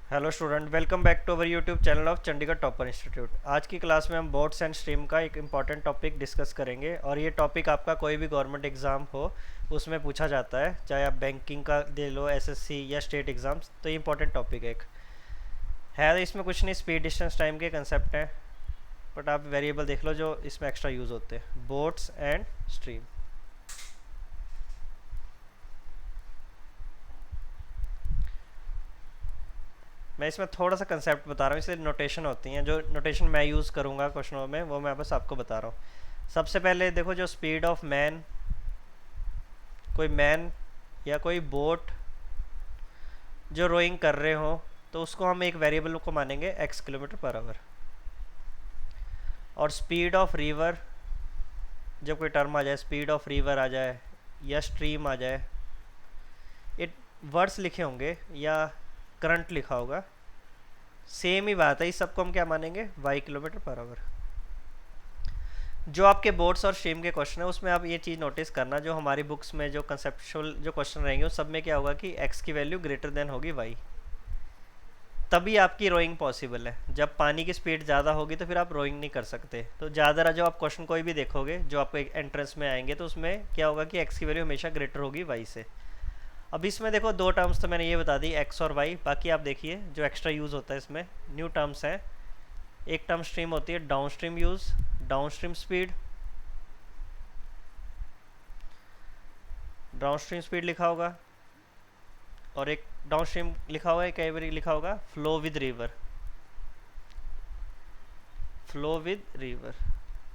Hello student, welcome back to our YouTube channel of Chandigarh topper institute. आज की class में हम बोर्ड्स एंड स्ट्रीम का एक इम्पॉर्टेंट टॉपिक डिस्कस करेंगे और ये टॉपिक आपका कोई भी गवर्नमेंट एग्ज़ाम हो उसमें पूछा जाता है, चाहे आप बैंकिंग का दे लो, एसएससी या स्टेट एग्ज़ाम्स। तो ये इंपॉर्टेंट टॉपिक है। इसमें कुछ नहीं, स्पीड डिस्टेंस टाइम के कंसेप्ट हैं, बट आप वेरिएबल देख लो जो इसमें एक्स्ट्रा यूज़ होते हैं, बोर्ड्स एंड स्ट्रीम। मैं इसमें थोड़ा सा कंसेप्ट बता रहा हूँ, इसलिए नोटेशन होती हैं, जो नोटेशन मैं यूज़ करूँगा क्वेश्चनों में वो मैं बस आपको बता रहा हूँ। सबसे पहले देखो, जो स्पीड ऑफ मैन, कोई मैन या कोई बोट जो रोइंग कर रहे हो, तो उसको हम एक वेरिएबल को मानेंगे x किलोमीटर पर आवर। और स्पीड ऑफ रिवर, जब कोई टर्म आ जाए, स्पीड ऑफ रिवर आ जाए या स्ट्रीम आ जाए, ये वर्ड्स लिखे होंगे या करंट लिखा होगा, सेम ही बात है, इस सबको हम क्या मानेंगे, y किलोमीटर पर आवर। जो आपके बोर्ड्स और स्ट्रीम के क्वेश्चन है उसमें आप ये चीज़ नोटिस करना, जो हमारी बुक्स में जो कंसेप्चुअल जो क्वेश्चन रहेंगे उस सब में क्या होगा कि x की वैल्यू ग्रेटर देन होगी y, तभी आपकी रोइंग पॉसिबल है। जब पानी की स्पीड ज़्यादा होगी तो फिर आप रोइंग नहीं कर सकते। तो ज़्यादा जो आप क्वेश्चन कोई भी देखोगे जो आपको एक एंट्रेंस में आएंगे तो उसमें क्या होगा कि x की वैल्यू हमेशा ग्रेटर होगी y से। अब इसमें देखो दो टर्म्स तो मैंने ये बता दी, x और y। बाकी आप देखिए जो एक्स्ट्रा यूज़ होता है इसमें न्यू टर्म्स हैं। एक टर्म स्ट्रीम होती है down stream use, down stream speed, down stream speed लिखा होगा, और एक डाउन स्ट्रीम लिखा होगा, कई बार लिखा होगा flow with river, flow with river.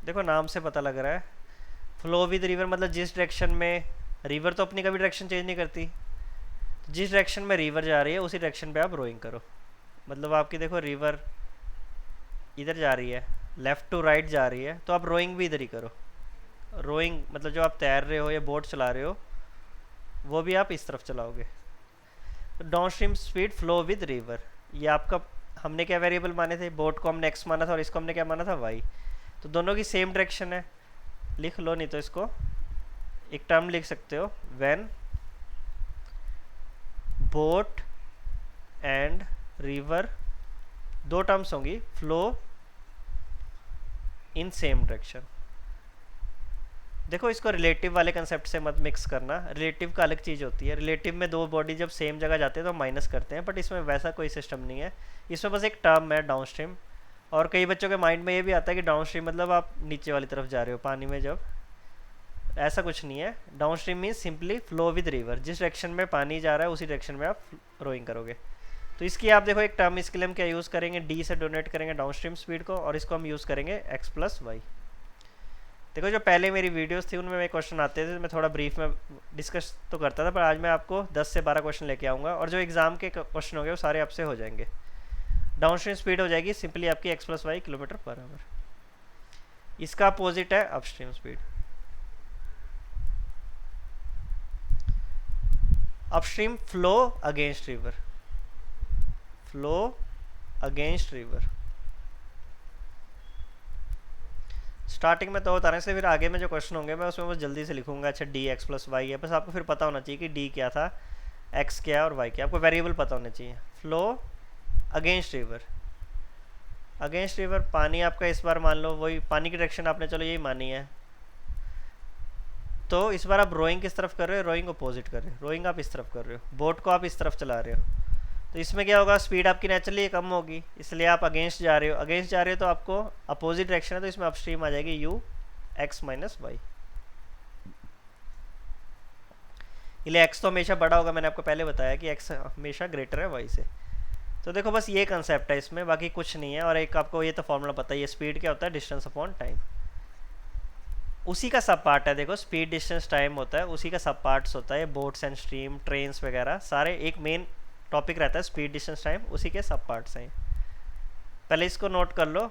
देखो नाम से पता लग रहा है, फ्लो विद रिवर मतलब जिस डायरेक्शन में, रिवर तो अपनी कभी डायरेक्शन चेंज नहीं करती, जिस डायरेक्शन में रिवर जा रही है उसी डायरेक्शन पे आप रोइंग करो। मतलब आपकी देखो रिवर इधर जा रही है, लेफ़्ट टू राइट जा रही है, तो आप रोइंग भी इधर ही करो। रोइंग मतलब जो आप तैर रहे हो या बोट चला रहे हो वो भी आप इस तरफ चलाओगे। तो down stream speed flow with river, ये आपका, हमने क्या वेरिएबल माने थे, बोट को हमने x माना था और इसको हमने क्या माना था y। तो दोनों की सेम डायरेक्शन है, लिख लो, नहीं तो इसको एक टर्म लिख सकते हो, व्हेन बोट एंड रिवर, दो टर्म्स होंगी, फ्लो इन सेम डायरेक्शन। देखो इसको रिलेटिव वाले कंसेप्ट से मत मिक्स करना, रिलेटिव का अलग चीज़ होती है। रिलेटिव में दो बॉडी जब सेम जगह जाते हैं तो माइनस करते हैं, बट इसमें वैसा कोई सिस्टम नहीं है। इसमें बस एक टर्म है डाउन स्ट्रीम, और कई बच्चों के माइंड में ये भी आता है कि डाउन स्ट्रीम मतलब आप नीचे वाली तरफ जा रहे हो पानी में, जब ऐसा कुछ नहीं है। Down stream means simply flow with river, जिस डायरेक्शन में पानी जा रहा है उसी डायरेक्शन में आप रोइंग करोगे। तो इसकी आप देखो एक टर्म इसके लिए हम क्या यूज़ करेंगे, डी से डोनेट करेंगे डाउन स्ट्रीम स्पीड को, और इसको हम यूज़ करेंगे x प्लस वाई। देखो जो पहले मेरी वीडियोस थी उनमें क्वेश्चन आते थे, मैं थोड़ा ब्रीफ में डिस्कस तो करता था, पर आज मैं आपको 10 से 12 क्वेश्चन लेके आऊँगा, और जो एग्ज़ाम के क्वेश्चन होंगे वो सारे आपसे हो जाएंगे। डाउन स्ट्रीम स्पीड हो जाएगी सिंपली आपकी x plus Y kilometre per hour. इसका अपोजिट है upstream speed. Upstream flow against river, flow against river. Starting में तो होता है, फिर आगे में जो क्वेश्चन होंगे मैं उसमें बस जल्दी से लिखूंगा। अच्छा डी एक्स प्लस वाई है, बस आपको फिर पता होना चाहिए कि डी क्या था, एक्स क्या और वाई क्या, आपको वेरिएबल पता होने चाहिए। Flow against river, against river पानी आपका इस बार मान लो वही पानी की डायरेक्शन आपने चलो यही मानी है, तो इस बार आप रोइंग किस तरफ कर रहे हो, रोइंग अपोजिट कर रहे हो, रोइंग आप इस तरफ कर रहे हो, बोट को आप इस तरफ चला रहे हो। तो इसमें क्या होगा, स्पीड आपकी नेचुरली कम होगी, इसलिए आप अगेंस्ट जा रहे हो, अगेंस्ट जा रहे हो तो आपको अपोजिट डायरेक्शन है, तो इसमें अपस्ट्रीम आ जाएगी यू एक्स माइनस वाई। इसलिए एक्स तो हमेशा बड़ा होगा, मैंने आपको पहले बताया कि एक्स हमेशा ग्रेटर है वाई से। तो देखो बस ये कंसेप्ट है इसमें, बाकी कुछ नहीं है। और एक आपको ये तो फॉर्मूला पता ही है, स्पीड क्या होता है, डिस्टेंस अपॉन टाइम, उसी का सब पार्ट है। देखो स्पीड डिस्टेंस टाइम होता है, उसी का सब पार्ट्स होता है, बोट्स एंड स्ट्रीम ट्रेन्स वगैरह सारे एक मेन टॉपिक रहता है स्पीड डिस्टेंस टाइम, उसी के सब पार्ट्स हैं। पहले इसको नोट कर लो,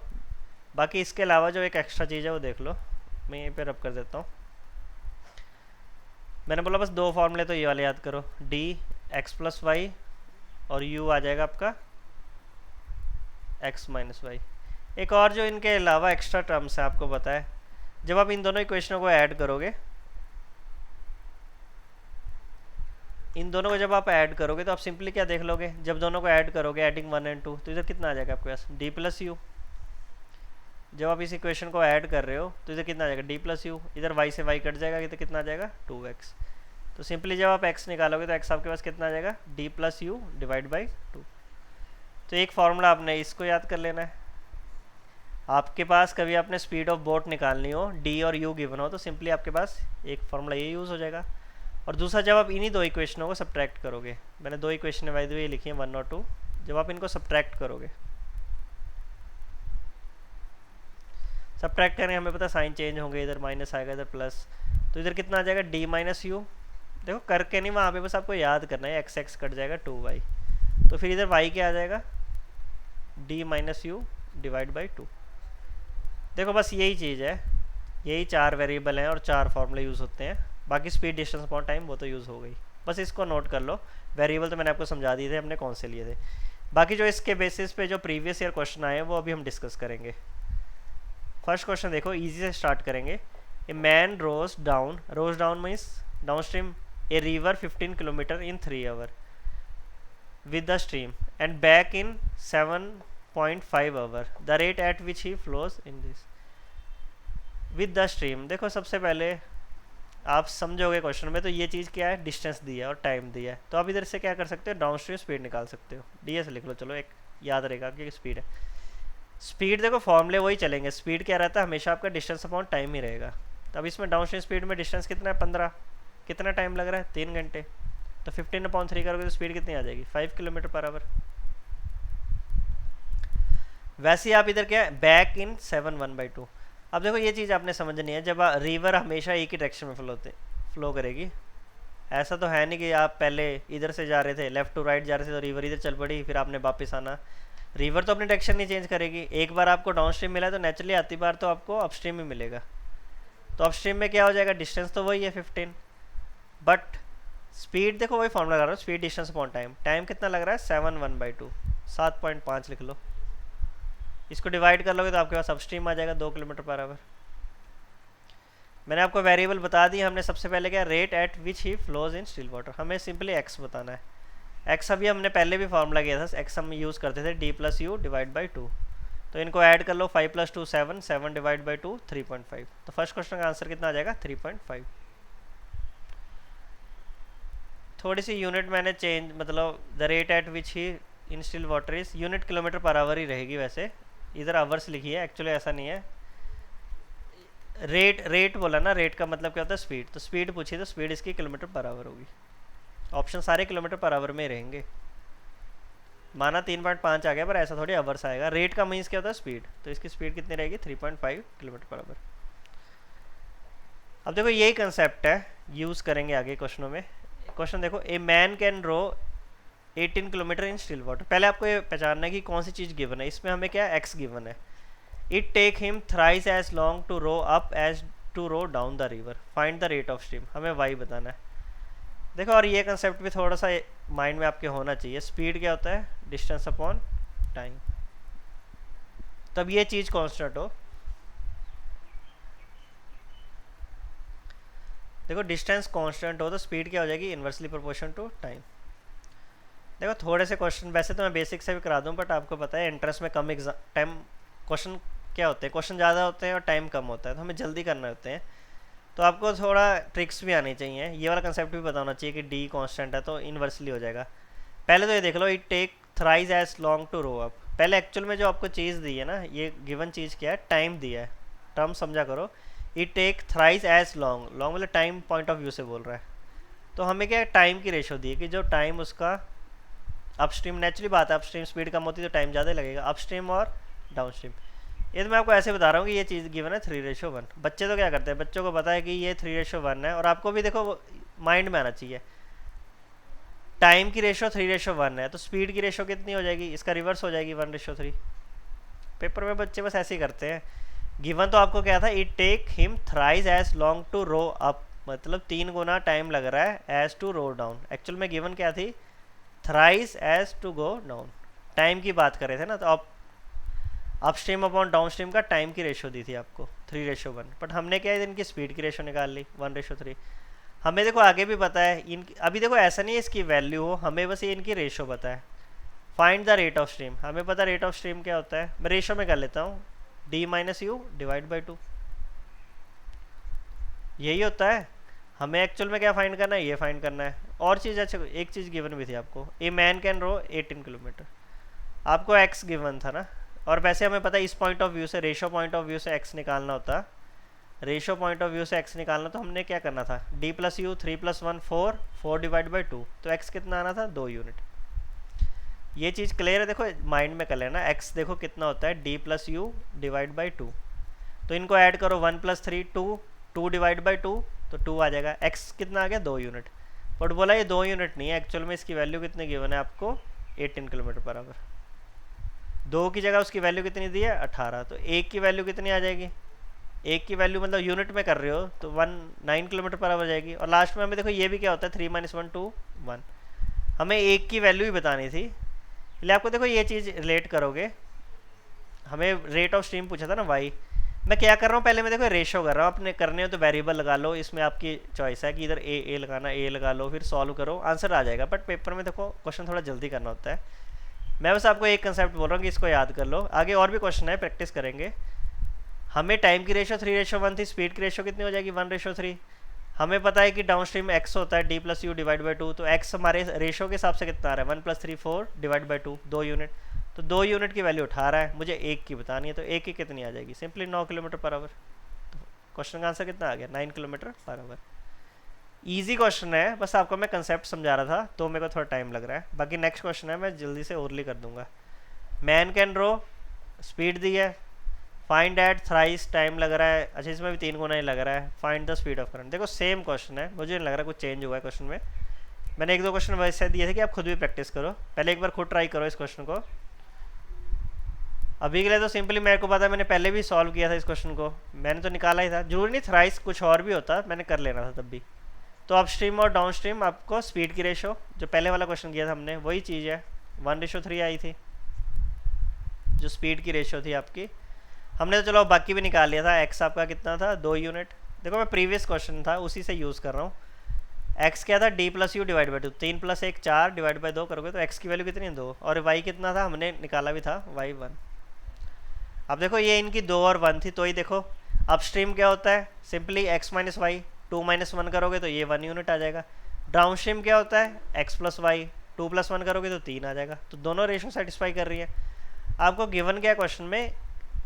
बाकी इसके अलावा जो एक एक्स्ट्रा चीज़ है वो देख लो, मैं यहीं पे रब कर देता हूँ। मैंने बोला बस दो फॉर्मूले तो ये वाले याद करो, डी एक्स प्लस वाई और यू आ जाएगा आपका एक्स माइनस वाई। एक और जो इनके अलावा एक्स्ट्रा टर्म्स है आपको पता है, जब आप इन दोनों इक्वेशनों को ऐड करोगे, इन दोनों को जब आप ऐड करोगे तो आप सिंपली क्या देख लोगे, जब दोनों को ऐड करोगे एडिंग 1 एंड 2, तो इधर कितना आ जाएगा आपके पास डी प्लस यू। जब आप इस इक्वेशन को ऐड कर रहे हो तो इधर कितना आ जाएगा डी प्लस यू, इधर वाई से वाई कट जाएगा, तो कितना आ जाएगा 2x। तो सिंपली जब आप x निकालोगे तो x आपके पास कितना आ जाएगा D plus you divide by 2। तो एक फॉर्मूला आपने इसको याद कर लेना है। आपके पास कभी आपने स्पीड ऑफ बोट निकालनी हो, डी और यू गिवन हो, तो सिंपली आपके पास एक फॉर्मूला ये यूज़ हो जाएगा। और दूसरा जब आप इन्हीं दो इक्वेशनों को सब्ट्रैक्ट करोगे, मैंने दो इक्वेशन बाय द वे लिखी है 1 और 2, जब आप इनको सब्ट्रैक्ट करोगे, सब्ट्रैक्ट करेंगे हमें पता साइन चेंज होंगे, इधर माइनस आएगा इधर प्लस, तो इधर कितना आ जाएगा डी माइनस यू। देखो करके नहीं वहाँ पे, बस आपको याद करना है, एक्स एक्स कट जाएगा 2y, तो फिर इधर y क्या आ जाएगा D minus you divide by 2। देखो बस यही चीज़ है, यही 4 वेरिएबल हैं और 4 फॉर्मूले यूज़ होते हैं, बाकी स्पीड डिस्टेंस अपॉन टाइम वो तो यूज़ हो गई। बस इसको नोट कर लो, वेरिएबल तो मैंने आपको समझा दिए थे हमने कौन से लिए थे। बाकी जो इसके बेसिस पे जो प्रीवियस ईयर क्वेश्चन आए हैं वो अभी हम डिस्कस करेंगे। फर्स्ट क्वेश्चन देखो, इजी से स्टार्ट करेंगे। A man rows down means downstream a river 15 kilometre in 3 hour with the stream and back in 7.5 hour, the rate at which he flows in this with the stream। देखो सबसे पहले आप समझोगे question में, तो ये चीज़ क्या है, डिस्टेंस दिया है और टाइम दिया है, तो आप इधर से क्या कर सकते हो, डाउन स्ट्रीम स्पीड निकाल सकते हो, डी लिख लो, चलो एक याद रहेगा कि स्पीड है। स्पीड देखो फॉर्मूले वही चलेंगे, स्पीड क्या रहता है हमेशा आपका डिस्टेंस अपॉन टाइम ही रहेगा। तो अब इसमें डाउन स्ट्रीम स्पीड में डिस्टेंस कितना है 15, कितना टाइम लग रहा है 3 घंटे, तो 15/3 करोगे तो स्पीड कितनी आ जाएगी 5 किलोमीटर पर आवर। वैसे ही आप इधर क्या है बैक इन 7/1/2। अब देखो ये चीज़ आपने समझनी है, जब रिवर हमेशा एक ही डायरेक्शन में फ्लो करेगी, ऐसा तो है नहीं कि आप पहले इधर से जा रहे थे लेफ्ट टू राइट जा रहे थे तो रिवर इधर चल पड़ी फिर आपने वापस आना। रिवर तो अपनी डायरेक्शन नहीं चेंज करेगी, एक बार आपको डाउन स्ट्रीम मिला है तो नेचुरली आती बार तो आपको अपस्ट्रीम ही मिलेगा। तो अपस्ट्रीम में क्या हो जाएगा, डिस्टेंस तो वही है 15, बट स्पीड देखो वही फॉर्मूला लगा रहा हूँ, speed distance upon time, time कितना लग रहा है 7/1/2, 7.5 लिख लो। इसको डिवाइड कर लोगे तो आपके पास अपस्ट्रीम आ जाएगा 2 किलोमीटर पर आवर। मैंने आपको वेरिएबल बता दी, हमने सबसे पहले क्या rate at which he flows in still water, हमें सिंपली एक्स बताना है। एक्स अभी हमने पहले भी फार्मूला किया था, एक्स हम यूज़ करते थे D plus you divide by 2, तो इनको ऐड कर लो, 5 + 2 7, 7 डिवाइड बाई 2 3.5। तो फर्स्ट क्वेश्चन का आंसर कितना आ जाएगा 3.5। थोड़ी सी यूनिट मैंने चेंज, मतलब the rate at which he in still water is, unit kilometre per hour ही रहेगी, वैसे इधर आवर्स लिखी है, एक्चुअली ऐसा नहीं है। रेट बोला ना, रेट का मतलब क्या होता है स्पीड, तो स्पीड पूछी तो स्पीड इसकी किलोमीटर पर आवर होगी। ऑप्शन सारे किलोमीटर पर आवर में रहेंगे, माना 3.5 आ गया पर ऐसा थोड़ी आवर्स आएगा। रेट का मीन्स क्या होता है स्पीड, तो इसकी स्पीड कितनी रहेगी 3.5 किलोमीटर पर आवर। अब देखो यही कंसेप्ट है, यूज़ करेंगे आगे क्वेश्चनों में। क्वेश्चन देखो, a man can row 18 kilometre in still water. पहले आपको ये पहचानना है कि कौन सी चीज़ गिवन है, इसमें हमें क्या एक्स गिवन है। It take him thrice as long to row up as to row down the river, find the rate of stream, हमें वाई बताना है। देखो और ये कंसेप्ट भी थोड़ा सा माइंड में आपके होना चाहिए, स्पीड क्या होता है डिस्टेंस अपॉन टाइम, तब ये चीज़ कॉन्स्टेंट हो। देखो डिस्टेंस कांस्टेंट हो तो स्पीड क्या हो जाएगी इन्वर्सली प्रोपोर्शन टू टाइम। देखो थोड़े से क्वेश्चन वैसे तो मैं बेसिक से भी करा दूं, बट आपको पता है इंटरेस्ट में कम एग्जाम टाइम क्वेश्चन क्या होते हैं, क्वेश्चन ज़्यादा होते हैं और टाइम कम होता है, तो हमें जल्दी करना होते हैं, तो आपको थोड़ा ट्रिक्स भी आनी चाहिए। ये वाला कंसेप्ट भी पता होना चाहिए कि डी कांस्टेंट है तो इन्वर्सली हो जाएगा। पहले तो ये देख लो, it take thrice as long to row up. पहले एक्चुअल में जो आपको चीज़ दी है ना, ये गिवन चीज़ क्या है, टाइम दिया है, टर्म समझा करो। It take thrice as long, long मतलब टाइम पॉइंट ऑफ व्यू से बोल रहा है, तो हमें क्या टाइम की रेशो दी है कि जो टाइम उसका अपस्ट्रीम, नेचुरली बात है अपस्ट्रीम स्पीड कम होती है तो टाइम ज़्यादा लगेगा, अपस्ट्रीम और डाउनस्ट्रीम। ये तो मैं आपको ऐसे बता रहा हूँ कि ये चीज़ गिवन है 3:1। बच्चे तो क्या करते हैं, बच्चों को पता है कि ये 3:1 है, और आपको भी देखो माइंड में आना चाहिए टाइम की रेशो 3:1 है, तो स्पीड की रेशो कितनी हो जाएगी, इसका रिवर्स हो जाएगी 1:3। पेपर में बच्चे बस ऐसे ही करते हैं। गिवन तो आपको क्या था, it take him thrice as long to row up, मतलब 3 गुना टाइम लग रहा है as to row down. Actual में गिवन क्या थी, thrice as to go down, time की बात कर रहे थे ना, तो आप अपस्ट्रीम अपॉन डाउनस्ट्रीम का टाइम की रेशो दी थी आपको 3:1, बट हमने क्या है इनकी स्पीड की रेशो निकाल ली 1:3। हमें देखो आगे भी पता है इन, अभी देखो ऐसा नहीं है इसकी वैल्यू हो, हमें बस ये इनकी रेशो पता है। Find the rate of stream, हमें पता रेट ऑफ स्ट्रीम क्या होता है, मैं रेशो में कर लेता हूँ, D minus you divide by 2, यही होता है। हमें एक्चुअल में क्या फाइंड करना है, ये फाइंड करना है। और चीज़, अच्छा एक चीज़ गिवन भी थी आपको, a man can row 18 kilometre, आपको एक्स गिवन था ना, और वैसे हमें पता है इस पॉइंट ऑफ व्यू से, रेशो पॉइंट ऑफ व्यू से एक्स निकालना होता, रेशो पॉइंट ऑफ व्यू से एक्स निकालना, तो हमने क्या करना था, D plus U 3 + 1 4, 4 divide by 2, तो एक्स कितना आना था 2 यूनिट। ये चीज़ क्लियर है, देखो माइंड में कर लेना, एक्स देखो कितना होता है D plus you divide by 2, तो इनको ऐड करो 1 + 3 2, 2 डिवाइड बाई 2 तो 2 आ जाएगा, एक्स कितना आ गया 2 यूनिट। बट बोला ये 2 यूनिट नहीं है, एक्चुअल में इसकी वैल्यू कितनी गिवन है आपको 18 किलोमीटर पर आवर, 2 की जगह उसकी वैल्यू कितनी दी है 18, तो एक की वैल्यू कितनी आ जाएगी, एक की वैल्यू मतलब यूनिट में कर रहे हो तो 9 किलोमीटर पर आवर जाएगी। और लास्ट में हमें देखो ये भी क्या होता है 3 - 1 2 1, हमें एक की वैल्यू ही बतानी थी, इसलिए आपको देखो ये चीज़ रिलेट करोगे, हमें रेट ऑफ स्ट्रीम पूछा था ना वाई, मैं क्या कर रहा हूँ पहले मैं देखो रेशो कर रहा हूँ, अपने करने हो तो वेरिएबल लगा लो, इसमें आपकी चॉइस है कि इधर ए लगाना, ए लगा लो, फिर सॉल्व करो आंसर आ जाएगा। बट पेपर में देखो क्वेश्चन थोड़ा जल्दी करना होता है, मैं बस आपको एक कंसेप्ट बोल रहा हूँ कि इसको याद कर लो, आगे और भी क्वेश्चन है प्रैक्टिस करेंगे। हमें टाइम की रेशो 3:1 थी, स्पीड की रेशो कितनी हो जाएगी 1:3, हमें पता है कि डाउन स्ट्रीम एक्स होता है D plus you divide by 2, तो एक्स हमारे रेशो के हिसाब से कितना आ रहा है 1 + 3 4 डिवाइड बाई 2, 2 यूनिट, तो 2 यूनिट की वैल्यू उठा रहा है, मुझे एक की बतानी है, तो एक की कितनी आ जाएगी सिंपली 9 किलोमीटर पर आवर, तो क्वेश्चन का आंसर कितना आ गया 9 kilometre per our. Easy question है, बस आपको मैं कंसेप्ट समझा रहा था तो मेरे को थोड़ा टाइम लग रहा है, बाकी नेक्स्ट क्वेश्चन है मैं जल्दी से ओरली कर दूंगा। मैन कैन रो, स्पीड दी है, फाइंड एट थ्राइस, टाइम लग रहा है, अच्छा इसमें भी 3 गुना ही लग रहा है, find the speed of current, देखो सेम क्वेश्चन है, मुझे नहीं लग रहा कुछ चेंज हुआ है क्वेश्चन में, मैंने 1-2 क्वेश्चन वैसे दिए थे कि आप खुद भी प्रैक्टिस करो, पहले एक बार खुद ट्राई करो इस क्वेश्चन को। अभी के लिए तो सिंपली मेरे को पता है, मैंने पहले भी सॉल्व किया था इस क्वेश्चन को, मैंने तो निकाला ही था, जरूरी नहीं थ्राइस, कुछ और भी होता मैंने कर लेना था तब भी। तो अप स्ट्रीम और डाउन स्ट्रीम आपको स्पीड की रेशो, जो पहले वाला क्वेश्चन किया था हमने वही चीज़ है, 1:3 आई थी जो स्पीड की रेशो थी आपकी, हमने तो चलो बाकी भी निकाल लिया था। एक्स आपका कितना था 2 यूनिट, देखो मैं प्रीवियस क्वेश्चन था उसी से यूज़ कर रहा हूँ। एक्स क्या था D plus you divide by 2, 3 + 1 4 divide by 2 करोगे तो एक्स की वैल्यू कितनी है 2, और वाई कितना था हमने निकाला भी था वाई 1। अब देखो ये इनकी 2 और 1 थी, तो ही देखो अप स्ट्रीम क्या होता है सिंपली x - y, 2 - 1 करोगे तो ये 1 यूनिट आ जाएगा। डाउन स्ट्रीम क्या होता है x + y, 2 + 1 करोगे तो 3 आ जाएगा, तो दोनों रेशो सेटिस्फाई कर रही है। आपको गिवन क्या क्वेश्चन में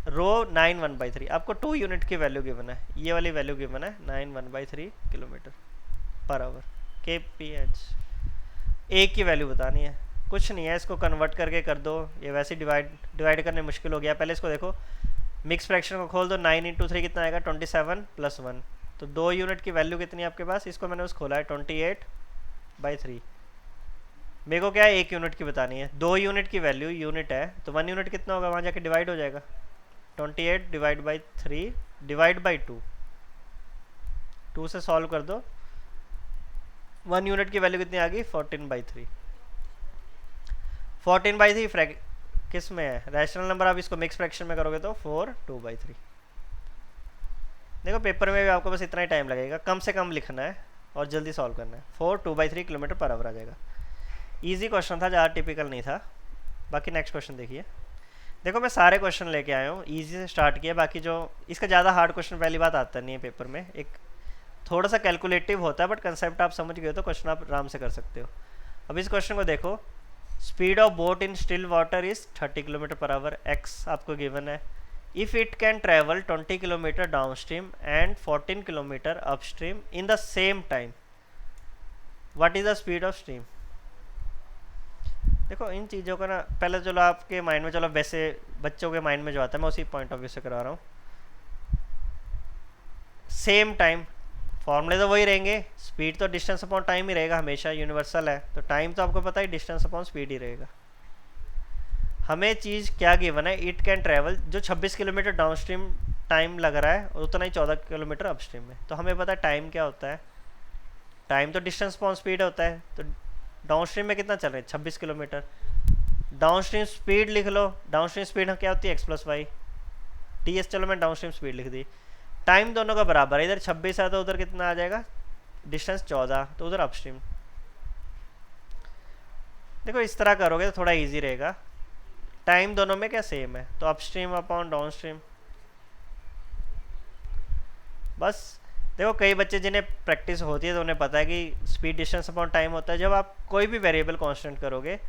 रो 9 1/3, आपको 2 यूनिट की वैल्यू गिवन है, ये वाली वैल्यू गिवन है 9 1/3 किलोमीटर पर आवर kph, एक की वैल्यू बतानी है, कुछ नहीं है, इसको कन्वर्ट करके कर दो, ये वैसे डिवाइड करने मुश्किल हो गया। पहले इसको देखो मिक्स फ्रैक्शन को खोल दो, 9 × 3 कितना आएगा 27 + 1, तो 2 यूनिट की वैल्यू कितनी है आपके पास, इसको मैंने उस खोला है 28/3, मेरे को क्या है 1 यूनिट की बतानी है, 2 यूनिट की वैल्यू यूनिट है तो 1 यूनिट कितना होगा वहाँ जाके डिवाइड हो जाएगा, 28 डिवाइड बाई 3 डिवाइड बाई 2, 2 से सॉल्व कर दो, 1 यूनिट की वैल्यू कितनी आ गई 14/3, 14/3 किस में है रैशनल नंबर, आप इसको मिक्स फ्रैक्शन में करोगे तो 4 2/3। देखो पेपर में भी आपको बस इतना ही टाइम लगेगा, कम से कम लिखना है और जल्दी सॉल्व करना है, 4 2/3 किलोमीटर पर आवर आ जाएगा। इजी क्वेश्चन था, ज़्यादा टिपिकल नहीं था। बाकी नेक्स्ट क्वेश्चन देखिए, देखो मैं सारे क्वेश्चन लेके आया हूँ, इजी से स्टार्ट किया, बाकी जो इसका ज़्यादा हार्ड क्वेश्चन पहली बात आता नहीं है पेपर में, एक थोड़ा सा कैलकुलेटिव होता है, बट कंसेप्ट आप समझ गए तो क्वेश्चन आप आराम से कर सकते हो। अब इस क्वेश्चन को देखो, speed of boat in still water is 30 kilometre per our, x आपको गिवन है, if it can travel 20 kilometre down stream and 14 kilometre up stream in the same time, what is the speed of stream. देखो इन चीज़ों का ना पहले चलो आपके mind में, चलो वैसे बच्चों के माइंड में जो आता है मैं उसी पॉइंट ऑफ व्यू से करा रहा हूँ। सेम टाइम फॉर्मूले तो वही रहेंगे, स्पीड तो डिस्टेंस अपॉन टाइम ही रहेगा, हमेशा यूनिवर्सल है, तो टाइम तो आपको पता है डिस्टेंस अपॉन स्पीड ही रहेगा। हमें चीज़ क्या गिवन है, इट कैन ट्रैवल, जो 26 किलोमीटर डाउन स्ट्रीम टाइम लग रहा है उतना ही 14 किलोमीटर अप स्ट्रीम में, तो हमें पता है टाइम क्या होता है, टाइम तो डिस्टेंस अपॉन स्पीड होता है, तो डाउन स्ट्रीम में कितना चल रहा है 26 किलोमीटर, डाउन स्ट्रीम स्पीड लिख लो, डाउन स्ट्रीम स्पीड क्या होती है x + y ds, चलो मैं डाउन स्ट्रीम स्पीड लिख दी, टाइम दोनों का बराबर है, इधर 26 है तो उधर कितना आ जाएगा डिस्टेंस 14, तो उधर अपस्ट्रीम। देखो इस तरह करोगे तो थोड़ा इजी रहेगा। टाइम दोनों में क्या सेम है, तो अपस्ट्रीम अपॉन डाउनस्ट्रीम। बस देखो कई बच्चे जिन्हें प्रैक्टिस होती है तो उन्हें पता है कि स्पीड डिस्टेंस अपॉन टाइम होता है जब आप कोई भी वेरिएबल कांस्टेंट करोगे।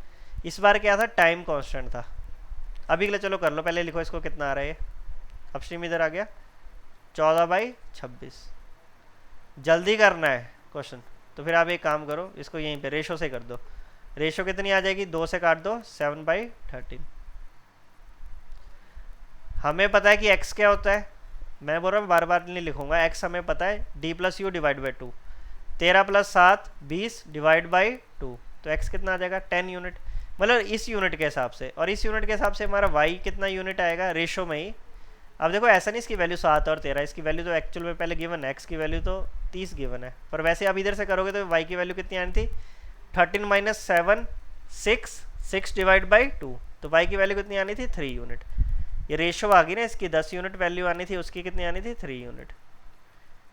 इस बार क्या था, टाइम कांस्टेंट था। अभी के लिए चलो कर लो, पहले लिखो इसको कितना आ रहा है। अपस्ट्रीम इधर आ गया 14/26। जल्दी करना है क्वेश्चन, तो फिर आप एक काम करो, इसको यहीं पे रेशो से कर दो। रेशो कितनी आ जाएगी, 2 से काट दो, 7/13। हमें पता है कि x क्या होता है, मैं बोल रहा हूँ बार बार नहीं लिखूंगा। x हमें पता है d+u divide by 2, 13 + 7 20 divide by 2, तो x कितना आ जाएगा 10 यूनिट, मतलब इस यूनिट के हिसाब से। और इस यूनिट के हिसाब से हमारा y कितना यूनिट आएगा रेशो में ही। अब देखो ऐसा नहीं इसकी वैल्यू 7 और 13, इसकी वैल्यू तो एक्चुअल में पहले गिवन है, x की वैल्यू तो 30 गिवन है, पर वैसे आप इधर से करोगे तो y की वैल्यू कितनी आनी थी 13 - 7 6 डिवाइड बाई 2, तो y की वैल्यू कितनी आनी थी 3 यूनिट। ये रेशो आ गई ना, इसकी 10 यूनिट वैल्यू आनी थी, उसकी कितनी आनी थी 3 यूनिट।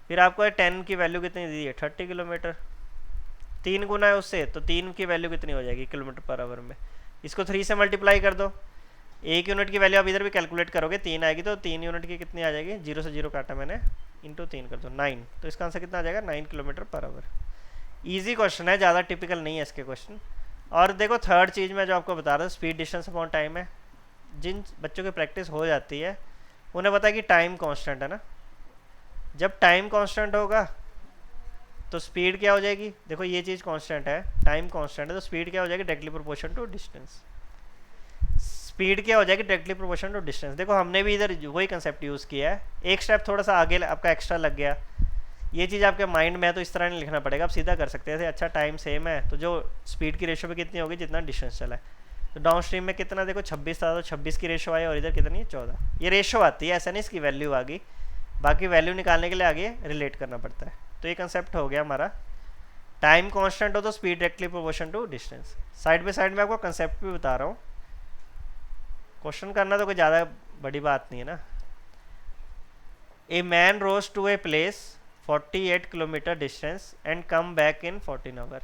फिर आपको 10 की वैल्यू कितनी दी है 30 किलोमीटर, 3 गुना है उससे, तो 3 की वैल्यू कितनी हो जाएगी किलोमीटर पर आवर में। इसको 3 से मल्टीप्लाई कर दो, 1 यूनिट की वैल्यू आप इधर भी कैलकुलेट करोगे 3 आएगी, तो 3 यूनिट की कितनी आ जाएगी, 0 से 0 काटा मैंने, इंटू 3 कर दो 9, तो इसका आंसर कितना आ जाएगा 9 kilometre per our. Easy question है, ज़्यादा टिपिकल नहीं है इसके क्वेश्चन। और देखो थर्ड चीज़ मैं जो आपको बता रहा हूँ स्पीड डिस्टेंस अपॉन टाइम है। जिन बच्चों की प्रैक्टिस हो जाती है उन्हें पता है कि टाइम कांस्टेंट है ना, जब टाइम कांस्टेंट होगा तो स्पीड क्या हो जाएगी, देखो ये चीज़ कांस्टेंट है, टाइम कांस्टेंट है, तो स्पीड क्या हो जाएगी directly proportion to distance. Speed क्या हो जाएगी डायरेक्टली प्रोपोर्शन टू डिस्टेंस। देखो हमने भी इधर वही कंसेप्ट यूज़ किया है, एक स्टेप थोड़ा सा आगे आपका एक्स्ट्रा लग गया। ये चीज़ आपके माइंड में है तो इस तरह नहीं लिखना पड़ेगा, आप सीधा कर सकते हैं। अच्छा टाइम सेम है तो जो स्पीड की रेशो पे कितनी होगी जितना डिस्टेंस चला है, तो डाउन स्ट्रीम में कितना देखो 26 था, तो 26 की रेशो आई, और इधर कितनी है 14। ये रेशो आती है, ऐसा नहीं इसकी वैल्यू आ गई, बाकी वैल्यू निकालने के लिए आगे रिलेट करना पड़ता है। तो ये कंसेप्ट हो गया हमारा, टाइम कांस्टेंट हो तो speed directly proportion to distance. Side by side में आपको कंसेप्ट भी बता रहा हूँ, क्वेश्चन करना तो कोई ज़्यादा बड़ी बात नहीं है ना। A man rows to a place 48 kilometre distance and come back in 14 hour.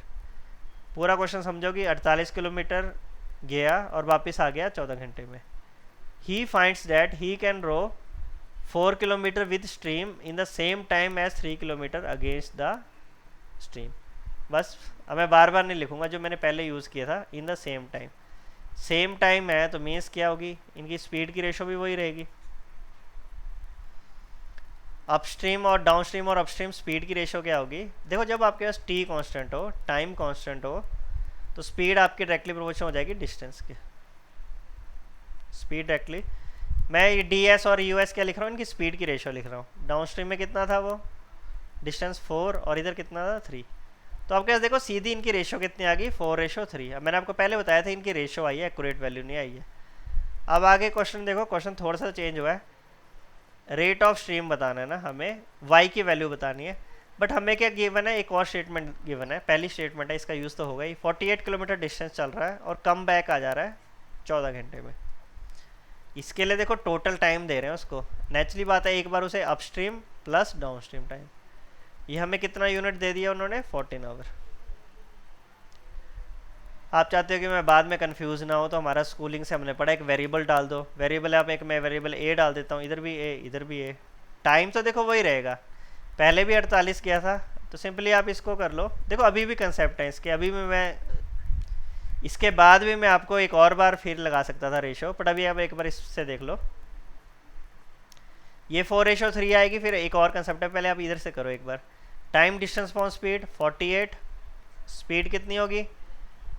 पूरा क्वेश्चन समझोगी, 48 किलोमीटर गया और वापस आ गया 14 घंटे में। He finds that he can row 4 kilometre with stream in the same time as 3 kilometre against the stream. बस अब मैं बार बार नहीं लिखूंगा, जो मैंने पहले यूज़ किया था इन the same time. Same time है तो मीन्स क्या होगी, इनकी स्पीड की रेशो भी वही रहेगी। अपस्ट्रीम और डाउनस्ट्रीम और अपस्ट्रीम स्पीड की रेशो क्या होगी, देखो जब आपके पास टी कांस्टेंट हो, टाइम कांस्टेंट हो, तो स्पीड आपकी डायरेक्टली प्रोपोर्शनल हो जाएगी डिस्टेंस की। स्पीड डायरेक्टली, मैं ये डी एस और यू एस क्या लिख रहा हूँ, इनकी स्पीड की रेशो लिख रहा हूँ। डाउनस्ट्रीम में कितना था वो डिस्टेंस 4 और इधर कितना था 3, तो आपके पास देखो सीधी इनकी रेशो कितनी आ गई 4:3। अब मैंने आपको पहले बताया था इनकी रेशो आई है, एक्यूरेट वैल्यू नहीं आई है। अब आगे क्वेश्चन देखो, क्वेश्चन थोड़ा सा चेंज हुआ है, रेट ऑफ स्ट्रीम बताना है ना हमें, y की वैल्यू बतानी है। बट हमें क्या गिवन है, एक और स्टेटमेंट गिवन है, पहली स्टेटमेंट है, इसका यूज़ तो होगा ही। 48 किलोमीटर डिस्टेंस चल रहा है और कम बैक आ जा रहा है 14 घंटे में। इसके लिए देखो टोटल टाइम दे रहे हैं उसको, नेचुरली बात है एक बार उसे अपस्ट्रीम प्लस डाउनस्ट्रीम टाइम। ये हमें कितना यूनिट दे दिया उन्होंने 14 आवर। आप चाहते हो कि मैं बाद में कंफ्यूज ना हो, तो हमारा स्कूलिंग से हमने पढ़ा एक वेरिएबल डाल दो, वेरिएबल आप एक मैं वेरिएबल ए डाल देता हूँ, इधर भी ए इधर भी ए, टाइम तो देखो वही रहेगा, पहले भी 48 किया था, तो सिंपली आप इसको कर लो। देखो अभी भी कंसेप्ट है इसके, अभी भी मैं इसके बाद भी मैं आपको एक और बार फिर लगा सकता था रेशो, बट अभी आप एक बार इससे देख लो, ये 4:3 आएगी। फिर एक और कंसेप्ट है, पहले आप इधर से करो एक बार। Time distance upon speed 48, speed कितनी होगी,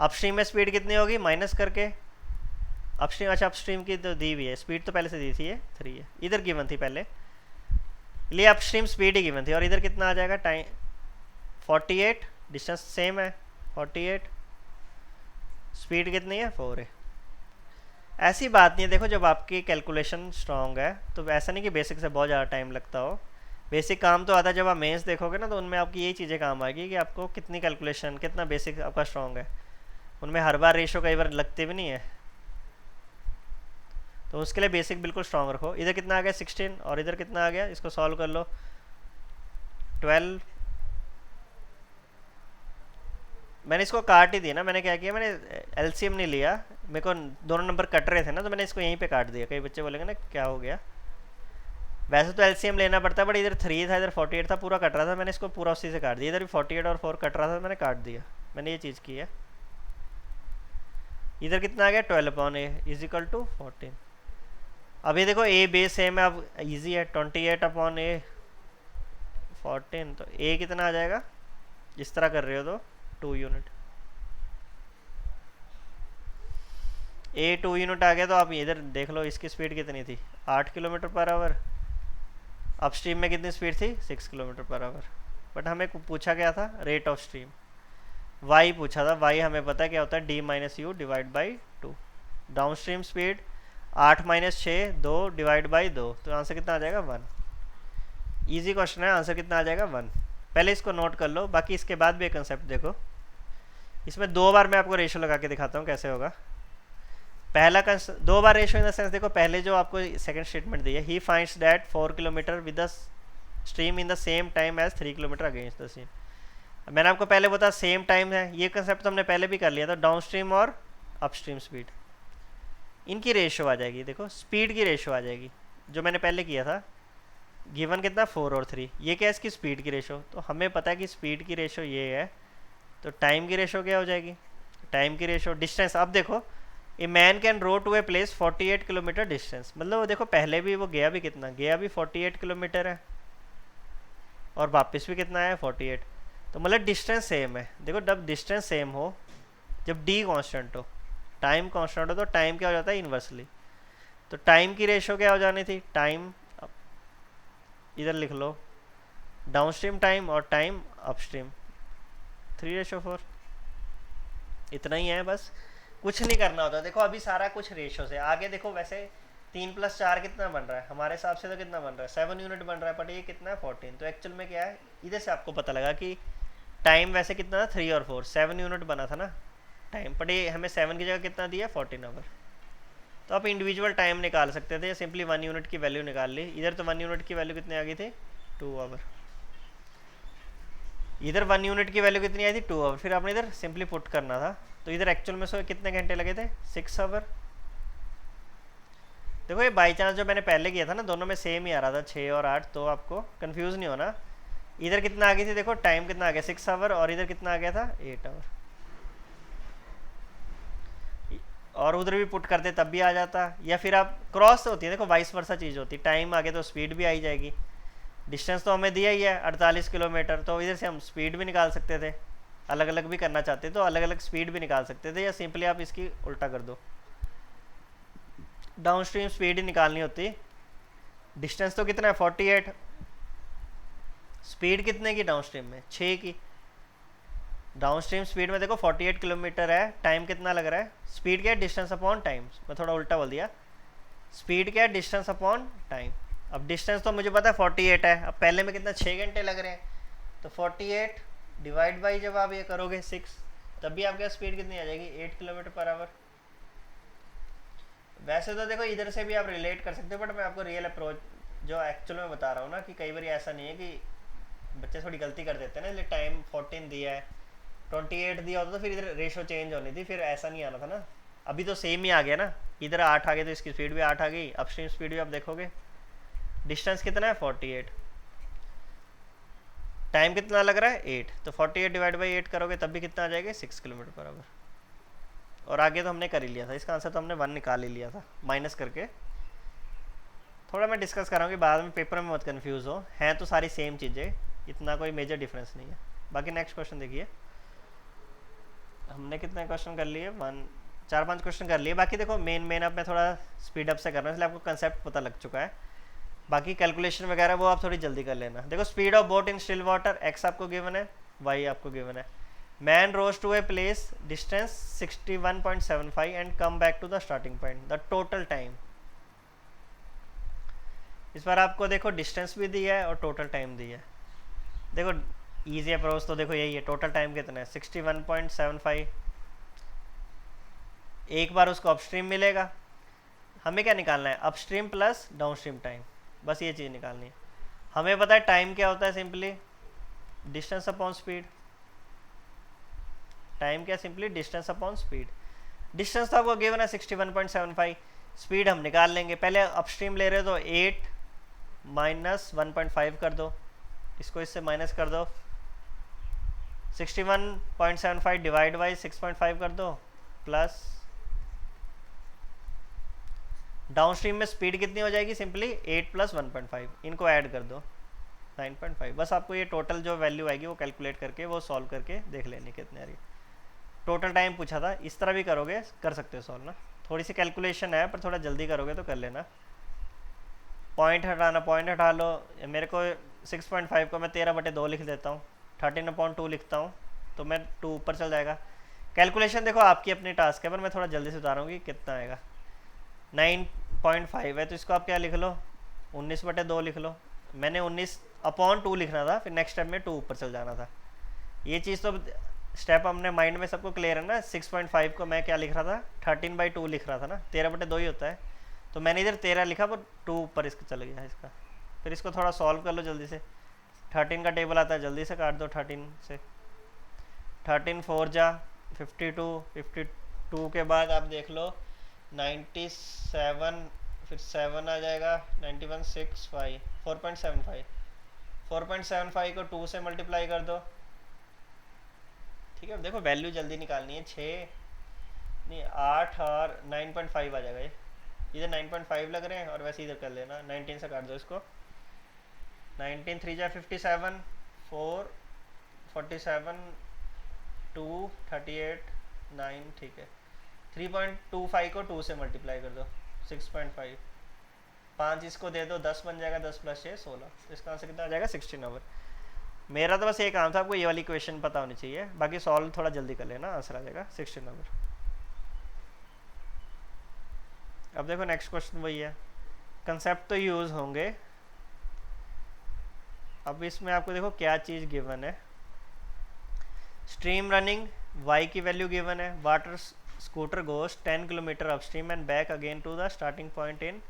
अपस्ट्रीम में स्पीड कितनी होगी माइनस करके अपस्ट्रीम, अच्छा अपस्ट्रीम की तो दी हुई है, स्पीड तो पहले से दी थी, ये 3 है, इधर गिवन थी पहले, लिए अपस्ट्रीम स्पीड ही गिवन थी। और इधर कितना आ जाएगा टाइम 48, डिस्टेंस सेम है 48, स्पीड कितनी है 4 है। ऐसी बात नहीं है, देखो जब आपकी कैलकुलेशन स्ट्रांग है तो ऐसा नहीं कि बेसिक से बहुत ज़्यादा टाइम लगता हो, बेसिक काम तो आता है, जब आप मेंस देखोगे ना तो उनमें आपकी यही चीज़ें काम आएगी कि आपको कितनी कैलकुलेशन, कितना बेसिक आपका स्ट्रांग है। उनमें हर बार रेशो कई बार लगते भी नहीं है, तो उसके लिए बेसिक बिल्कुल स्ट्रांग रखो। इधर कितना आ गया 16 और इधर कितना आ गया, इसको सॉल्व कर लो 12 मैंने इसको काट ही दिया ना, मैंने क्या किया, मैंने एलसीएम नहीं लिया, मेरे को दोनों नंबर कट रहे थे ना, तो मैंने इसको यहीं पे काट दिया। कई बच्चे बोलेंगे ना क्या हो गया, वैसे तो एलसीएम लेना पड़ता है, बट इधर 3 था इधर 48 था, पूरा कट रहा था, मैंने इसको पूरा उसी से काट दिया। इधर भी 48 और 4 कट रहा था, मैंने काट दिया, मैंने ये चीज़ की है। इधर कितना आ गया 12/a इज इक्वल टू 14। अब ये देखो ए बेस सेम है, अब इजी है, 28/a 14, तो ए कितना आ जाएगा इस तरह कर रहे हो तो 2 यूनिट। ए 2 यूनिट आ गया, तो आप इधर देख लो इसकी स्पीड कितनी थी, 8 किलोमीटर पर आवर। अपस्ट्रीम में कितनी स्पीड थी, 6 किलोमीटर पर आवर। बट हमें पूछा क्या था, रेट ऑफ स्ट्रीम, वाई पूछा था। वाई हमें पता है क्या होता है, D minus you divide by 2। Down stream speed 8 minus 6 2 divide by 2, तो आंसर कितना आ जाएगा 1। ईजी क्वेश्चन है, आंसर कितना आ जाएगा 1। पहले इसको नोट कर लो, बाकी इसके बाद भी एक कंसेप्ट देखो। इसमें 2 बार मैं आपको रेशो लगा के दिखाता हूँ कैसे होगा। पहला 2 बार रेशो इन द सेंस, देखो पहले जो आपको सेकंड स्टेटमेंट दी है, he finds that 4 kilometre with the stream in the same time as 3 kilometre against the stream. मैंने आपको पहले बताया सेम टाइम है, ये कंसेप्ट तो हमने पहले भी कर लिया था। डाउन स्ट्रीम और अपस्ट्रीम स्पीड, इनकी रेशो आ जाएगी, देखो स्पीड की रेशो आ जाएगी, जो मैंने पहले किया था। गिवन कितना 4 और 3, ये क्या है इसकी स्पीड की रेशो, तो हमें पता है कि स्पीड की रेशो ये है, तो टाइम की रेशो क्या हो जाएगी, टाइम की रेशो डिस्टेंस। अब देखो a man can row to a place 48 kilometre distance, मतलब देखो पहले भी वो गया भी कितना, गया भी 48 किलोमीटर है और वापस भी कितना है 48, तो मतलब डिस्टेंस सेम है। देखो जब डिस्टेंस सेम हो, जब डी कांस्टेंट हो, टाइम कांस्टेंट हो, तो टाइम क्या हो जाता है इन्वर्सली। तो टाइम की रेशो क्या हो जानी थी, टाइम इधर लिख लो डाउनस्ट्रीम टाइम और टाइम अपस्ट्रीम 3:4। इतना ही है, बस कुछ नहीं करना होता। देखो अभी सारा कुछ रेशो से आगे देखो, वैसे 3 + 4 कितना बन रहा है हमारे हिसाब से, तो कितना बन रहा है 7 यूनिट बन रहा है, बट ये कितना है 14। तो एक्चुअल में क्या है, इधर से आपको पता लगा कि टाइम वैसे कितना था 3 और 4, 7 यूनिट बना था ना टाइम, बट ये हमें 7 की जगह कितना दिया 14 आवर। तो आप इंडिविजुअल टाइम निकाल सकते थे, सिंपली 1 यूनिट की वैल्यू निकाल ली। इधर तो 1 यूनिट की वैल्यू कितनी आ गई थी 2 आवर, इधर 1 यूनिट की वैल्यू कितनी आई थी 2 आवर, फिर आपने इधर सिंपली पुट करना था। तो इधर एक्चुअल में सो कितने घंटे लगे थे 6 आवर। देखो ये बाई चांस जो मैंने पहले किया था ना, दोनों में सेम ही आ रहा था 6 और 8, तो आपको कंफ्यूज नहीं होना। इधर कितना आ गई थी, देखो टाइम कितना आ गया 6 आवर, और इधर कितना आ गया था 8 आवर, और उधर भी पुट करते तब भी आ जाता। या फिर आप क्रॉस होती है, देखो वाइस वर्सा चीज़ होती है, टाइम आगे तो स्पीड भी आई जाएगी। डिस्टेंस तो हमें दिया ही है 48 किलोमीटर, तो इधर से हम स्पीड भी निकाल सकते थे, अलग अलग भी करना चाहते तो अलग अलग स्पीड भी निकाल सकते थे, या सिंपली आप इसकी उल्टा कर दो, डाउन स्ट्रीम स्पीड ही निकालनी होती। डिस्टेंस तो कितना है 48, स्पीड कितने की डाउन स्ट्रीम में 6 की। डाउन स्ट्रीम स्पीड में देखो 48 किलोमीटर है, टाइम कितना लग रहा है, स्पीड क्या है डिस्टेंस अपॉन टाइम, मैं थोड़ा उल्टा बोल दिया, स्पीड क्या है डिस्टेंस अपॉन टाइम। अब डिस्टेंस तो मुझे पता है 48 है, अब पहले में कितना 6 घंटे लग रहे हैं, तो 48 डिवाइड बाई जब आप ये करोगे 6, तब भी आपके स्पीड कितनी आ जाएगी 8 किलोमीटर पर आवर। वैसे तो देखो इधर से भी आप रिलेट कर सकते हो, बट मैं आपको रियल अप्रोच जो एक्चुअल में बता रहा हूँ ना, कि कई बार ऐसा नहीं है कि बच्चे थोड़ी गलती कर देते हैं ना, इसलिए टाइम 14 दिया है 28 दिया होता तो फिर इधर रेशो चेंज होनी थी, फिर ऐसा नहीं आना था ना। अभी तो सेम ही आ गया ना, इधर 8 आ गया तो इसकी स्पीड भी 8 आ गई, अपस्ट्रीम स्पीड भी आप देखोगे। डिस्टेंस कितना है 48, टाइम कितना लग रहा है 8, तो 48 डिवाइड बाई 8 करोगे तब भी कितना आ जाएगा 6 किलोमीटर पर आवर। और आगे तो हमने कर ही लिया था, इसका आंसर तो हमने 1 निकाल ही लिया था माइनस करके। थोड़ा मैं डिस्कस कर रहा हूँ कि बाद में पेपर में मत कंफ्यूज हो, हैं तो सारी सेम चीज़ें, इतना कोई मेजर डिफरेंस नहीं है। बाकी नेक्स्ट क्वेश्चन देखिए, हमने कितने क्वेश्चन कर लिए 4-5 क्वेश्चन कर लिए। बाकी देखो मेन अब मैं थोड़ा स्पीड अप से कर रहा हूँ, इसलिए आपको कंसेप्ट पता लग चुका है। बाकी कैलकुलेशन वगैरह वो आप थोड़ी जल्दी कर लेना। देखो speed of boat in still water, x आपको गिवन है, वाई आपको गिवन है। Man rows to a place, distance 61.75 and come back to the starting point, the total time. इस बार आपको देखो डिस्टेंस भी दिया है और टोटल टाइम दिया है। देखो इजी अप्रोच तो देखो यही है, टोटल टाइम कितना है 61.75, एक बार उसको अपस्ट्रीम मिलेगा, हमें क्या निकालना है अपस्ट्रीम प्लस डाउनस्ट्रीम टाइम, बस ये चीज़ निकालनी है। हमें पता है टाइम क्या होता है, simply distance upon speed. Time क्या, simply distance upon speed. Distance तो आपको गिवन है 61.75, स्पीड हम निकाल लेंगे। पहले अपस्ट्रीम ले रहे हो तो 8 माइनस 1.5 कर दो, इसको इससे माइनस कर दो, 61.75 डिवाइड बाई 6.5 कर दो, प्लस डाउनस्ट्रीम में स्पीड कितनी हो जाएगी, सिंपली 8 प्लस 1.5, इनको ऐड कर दो 9.5। बस आपको ये टोटल जो वैल्यू आएगी वो कैलकुलेट करके वो सॉल्व करके देख लेनी कितनी आ रही है। टोटल टाइम पूछा था, इस तरह भी करोगे कर सकते हो सॉल्व ना, थोड़ी सी कैलकुलेशन है पर थोड़ा जल्दी करोगे तो कर लेना। पॉइंट हटाना, पॉइंट हटा लो, मेरे को 6.5 को मैं 13/2 लिख देता हूँ, 13/2 लिखता हूँ तो मैं 2 ऊपर चल जाएगा। कैलकुलेशन देखो आपकी अपनी टास्क है, पर मैं थोड़ा जल्दी से उतारूँगी कितना आएगा। 9.5 है तो इसको आप क्या लिख लो, 19/2 लिख लो। मैंने 19/2 लिखना था, फिर नेक्स्ट स्टेप में 2 ऊपर चल जाना था। ये चीज़ तो स्टेप हमने माइंड में सबको क्लियर है ना। 6.5 को मैं क्या लिख रहा था, 13/2 लिख रहा था ना, 13/2 ही होता है, तो मैंने इधर 13 लिखा पर 2 ऊपर इसका चल गया इसका। फिर इसको थोड़ा सॉल्व कर लो जल्दी से, 13 का टेबल आता है, जल्दी से काट दो 13 से। 13 4 जा 52, 52 के बाद आप देख लो 97, फिर 7 आ जाएगा, 91.65, 4.75, 4.75 को 2 से मल्टीप्लाई कर दो। ठीक है, देखो वैल्यू जल्दी निकालनी है, 6 नहीं 8 और 9.5 आ जाएगा। ये इधर 9.5 लग रहे हैं और वैसे इधर कर लेना, 19 से काट दो इसको। 19 3 जा 57, 4 47, 2 38, 9, ठीक है। 3.25 को 2 से मल्टीप्लाई कर दो, 6.5, 5 इसको दे दो, 10 बन जाएगा, 10 प्लस 6 16, तो इसका आंसर कितना आ जाएगा 16 आवर। मेरा तो बस ये काम था, आपको ये वाली क्वेश्चन पता होनी चाहिए, बाकी सॉल्व थोड़ा जल्दी कर लेना, आंसर आ जाएगा 16 आवर। अब देखो नेक्स्ट क्वेश्चन वही है, कंसेप्ट तो यूज़ होंगे। अब इसमें आपको देखो क्या चीज़ गिवन है, स्ट्रीम रनिंग, y की वैल्यू गिवन है, water scooter goes 10 kilometre upstream and back again to the starting point in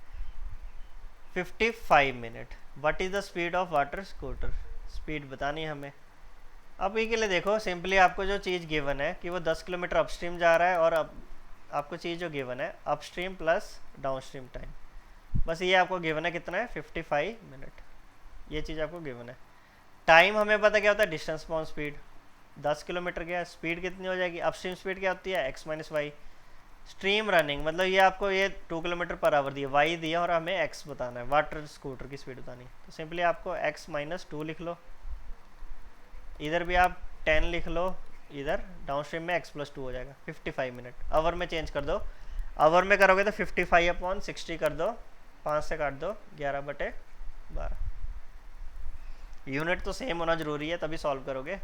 55 minute, what is the speed of water scooter, speed बतानी है हमें। अब ये के लिए देखो सिंपली आपको जो चीज़ गिवन है कि वो 10 किलोमीटर अपस्ट्रीम जा रहा है, और अब आपको चीज़ जो गिवन है अपस्ट्रीम प्लस डाउनस्ट्रीम टाइम, बस ये आपको गिवन है कितना है 55 मिनट, ये चीज़ आपको गिवन है। टाइम हमें पता क्या होता है, डिस्टेंस अपॉन स्पीड, 10 किलोमीटर गया, स्पीड कितनी हो जाएगी, अपस्ट्रीम स्पीड क्या होती है x minus y. Stream running मतलब ये आपको ये 2 किलोमीटर पर आवर दिया, y दिया और हमें x बताना है, वाटर स्कूटर की स्पीड बतानी, तो सिंपली आपको x माइनस 2 लिख लो, इधर भी आप 10 लिख लो, इधर डाउनस्ट्रीम में x प्लस 2 हो जाएगा। 55 मिनट आवर में चेंज कर दो, आवर में करोगे तो 55/60 कर दो, 5 से काट दो, 11/12। यूनिट तो सेम होना जरूरी है तभी सॉल्व करोगे।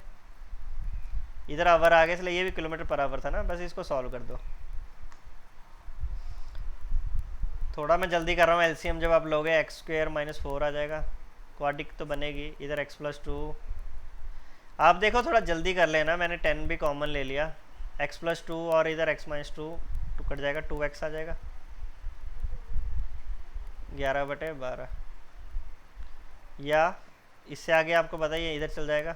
इधर आवर आ गया इसलिए ये भी किलोमीटर पर आवर था ना, बस इसको सॉल्व कर दो। थोड़ा मैं जल्दी कर रहा हूँ, एलसीएम जब आप लोगे x² - 4 आ जाएगा, क्वाड्रिक तो बनेगी, इधर x प्लस 2। आप देखो थोड़ा जल्दी कर लेना, मैंने 10 भी कॉमन ले लिया, x प्लस 2 और इधर x माइनस 2 कट जाएगा, 2x आ जाएगा, 11/12। या इससे आगे आपको बताइए इधर चल जाएगा।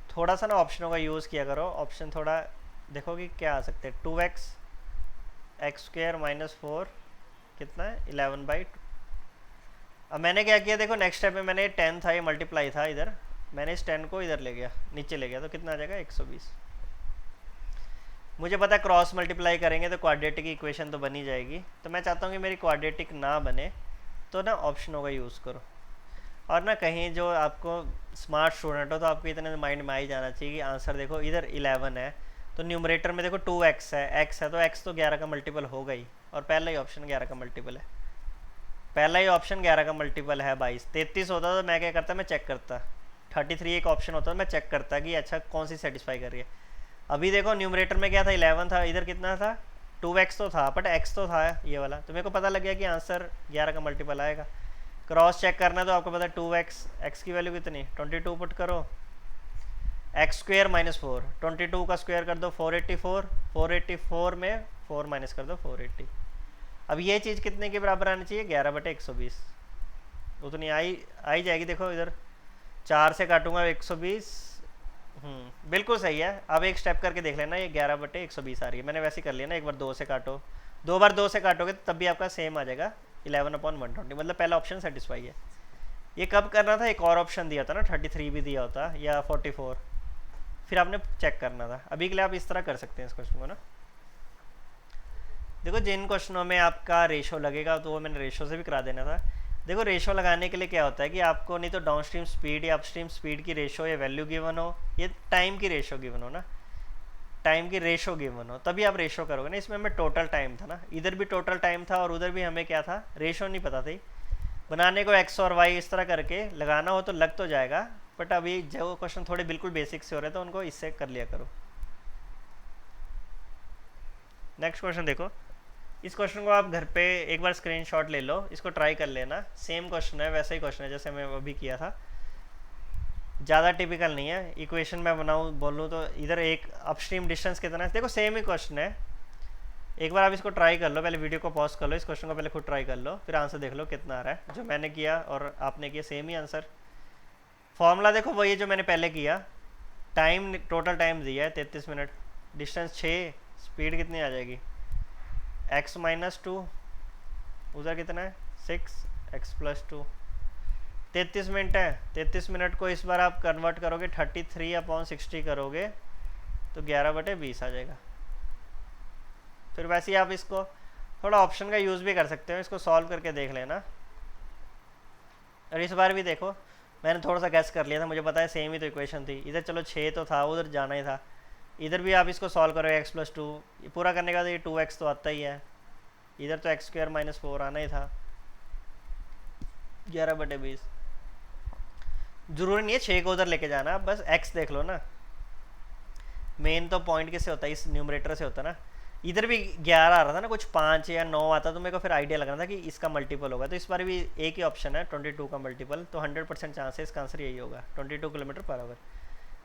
थोड़ा सा ना ऑप्शनों का यूज़ किया करो, ऑप्शन थोड़ा देखो कि क्या आ सकते हैं। 2x x² - 4 कितना है 11/2। अब मैंने क्या किया देखो, नेक्स्ट स्टेप में मैंने 10 था, ये मल्टीप्लाई था, इधर मैंने इस 10 को इधर ले गया, नीचे ले गया, तो कितना आ जाएगा 120। मुझे पता है क्रॉस मल्टीप्लाई करेंगे तो क्वाड्रेटिक इक्वेशन तो बनी जाएगी, तो मैं चाहता हूँ कि मेरी क्वाड्रेटिक ना बने, तो ना ऑप्शनों का यूज़ करो। और ना कहीं जो आपको स्मार्ट स्टूडेंट हो तो आपको इतने माइंड में आ ही जाना चाहिए कि आंसर देखो इधर 11 है तो न्यूमरेटर में देखो 2x है, x है तो x तो 11 का मल्टीपल हो गई, और पहला ही ऑप्शन 11 का मल्टीपल है, पहला ही ऑप्शन 11 का मल्टीपल है 22। 33 होता तो मैं क्या करता, मैं चेक करता, 33 एक ऑप्शन होता तो मैं चेक करता कि अच्छा कौन सी सेटिस्फाई कर रही है। अभी देखो न्यूमरेटर में क्या था 11 था, इधर कितना था 2x तो था, बट x तो था ये वाला, तो मेरे को पता लग गया कि आंसर 11 का मल्टीपल आएगा। क्रॉस चेक करना है तो आपको पता है 2x, x की वैल्यू कितनी 22 पुट करो, x² - 4, 22 का स्क्वायर कर दो 484, 484 में 4 माइनस कर दो 480। अब ये चीज़ कितने के बराबर आनी चाहिए 11/120, उतनी आई जाएगी। देखो इधर 4 से काटूंगा 120 बिल्कुल सही है। अब एक स्टेप करके देख लेना, ये 11/120 आ रही है, मैंने वैसे ही कर लिया ना, एक बार 2 से काटो, 2 बार 2 से काटोगे तब भी आपका सेम आ जाएगा 11/120, मतलब पहला ऑप्शन सेटिस्फाई है। ये कब करना था, एक और ऑप्शन दिया था ना, 33 भी दिया होता या 44, फिर आपने चेक करना था। अभी के लिए आप इस तरह कर सकते हैं इस क्वेश्चन को ना। देखो जिन क्वेश्चनों में आपका रेशो लगेगा तो वो मैंने रेशो से भी करा देना था। देखो रेशो लगाने के लिए क्या होता है कि आपको नहीं तो डाउनस्ट्रीम स्पीड या अपस्ट्रीम स्पीड की रेशो या वैल्यू गिवन हो, ये टाइम की रेशो गिवन हो ना, टाइम की रेशो गिवन हो, तभी आप रेशो करोगे ना। इसमें हमें टोटल टाइम था ना, इधर भी टोटल टाइम था और उधर भी हमें क्या था, रेशो नहीं पता थी। बनाने को एक्स और वाई इस तरह करके लगाना हो तो लग तो जाएगा, बट अभी जो क्वेश्चन थोड़े बिल्कुल बेसिक से हो रहे हैं तो उनको इससे कर लिया करो। नेक्स्ट क्वेश्चन देखो, इस क्वेश्चन को आप घर पे एक बार स्क्रीनशॉट ले लो, इसको ट्राई कर लेना। सेम क्वेश्चन है, वैसा ही क्वेश्चन है जैसे मैं अभी किया था, ज़्यादा टिपिकल नहीं है। इक्वेशन मैं बनाऊँ बोलूँ तो इधर एक अपस्ट्रीम डिस्टेंस कितना है, देखो सेम ही क्वेश्चन है। एक बार आप इसको ट्राई कर लो, पहले वीडियो को पॉज कर लो, इस क्वेश्चन को पहले खुद ट्राई कर लो, फिर आंसर देख लो कितना आ रहा है। जो मैंने किया और आपने किया सेम ही आंसर। फॉर्मूला देखो वही जो मैंने पहले किया, टाइम टोटल टाइम दिया है 33 मिनट, डिस्टेंस 6, स्पीड कितनी आ जाएगी x-2, उधर कितना है 6, x+2, 33 मिनट है। 33 मिनट को इस बार आप कन्वर्ट करोगे 33/60 करोगे तो 11/20 आ जाएगा। फिर वैसे ही आप इसको थोड़ा ऑप्शन का यूज़ भी कर सकते हो, इसको सॉल्व करके देख लेना। और इस बार भी देखो मैंने थोड़ा सा गैस कर लिया था, मुझे पता है सेम ही तो इक्वेशन थी, इधर चलो 6 तो था, उधर जाना ही था। इधर भी आप इसको सॉल्व करो x+2, पूरा करने के बाद ये 2x तो आता ही है, इधर तो x² - 4 आना ही था, 11/20। जरूरी नहीं है 6 को उधर लेके जाना, बस x देख लो ना, मेन तो पॉइंट किससे होता है, इस न्यूमरेटर से होता है ना। इधर भी 11 आ रहा था ना, कुछ 5 या 9 आता तो मेरे को फिर आइडिया लगना था कि इसका मल्टीपल होगा, तो इस बार भी एक ही ऑप्शन है 22 का मल्टीपल, तो 100% चांस है इसका आंसर यही होगा 22 km/h।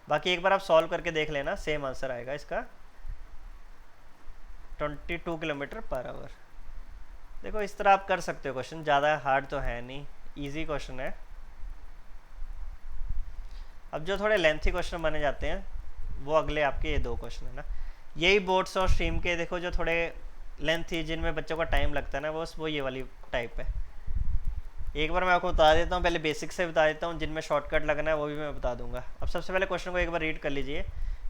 बाकी एक बार आप सॉल्व करके देख लेना, सेम आंसर आएगा इसका 22 km/h। देखो इस तरह आप कर सकते हो क्वेश्चन, ज़्यादा हार्ड तो है नहीं, इजी क्वेश्चन है। अब जो थोड़े लेंथी क्वेश्चन बने जाते हैं वो अगले आपके ये 2 क्वेश्चन है ना, यही बोर्ड्स और स्ट्रीम के देखो जो थोड़े लेंथी, जिनमें बच्चों का टाइम लगता है ना, वो ये वाली टाइप है। एक बार मैं आपको बता देता हूँ, पहले बेसिक से बता देता हूँ, जिनमें शॉर्टकट लगना है वो भी मैं बता दूंगा। अब सबसे पहले क्वेश्चन को एक बार रीड कर लीजिए।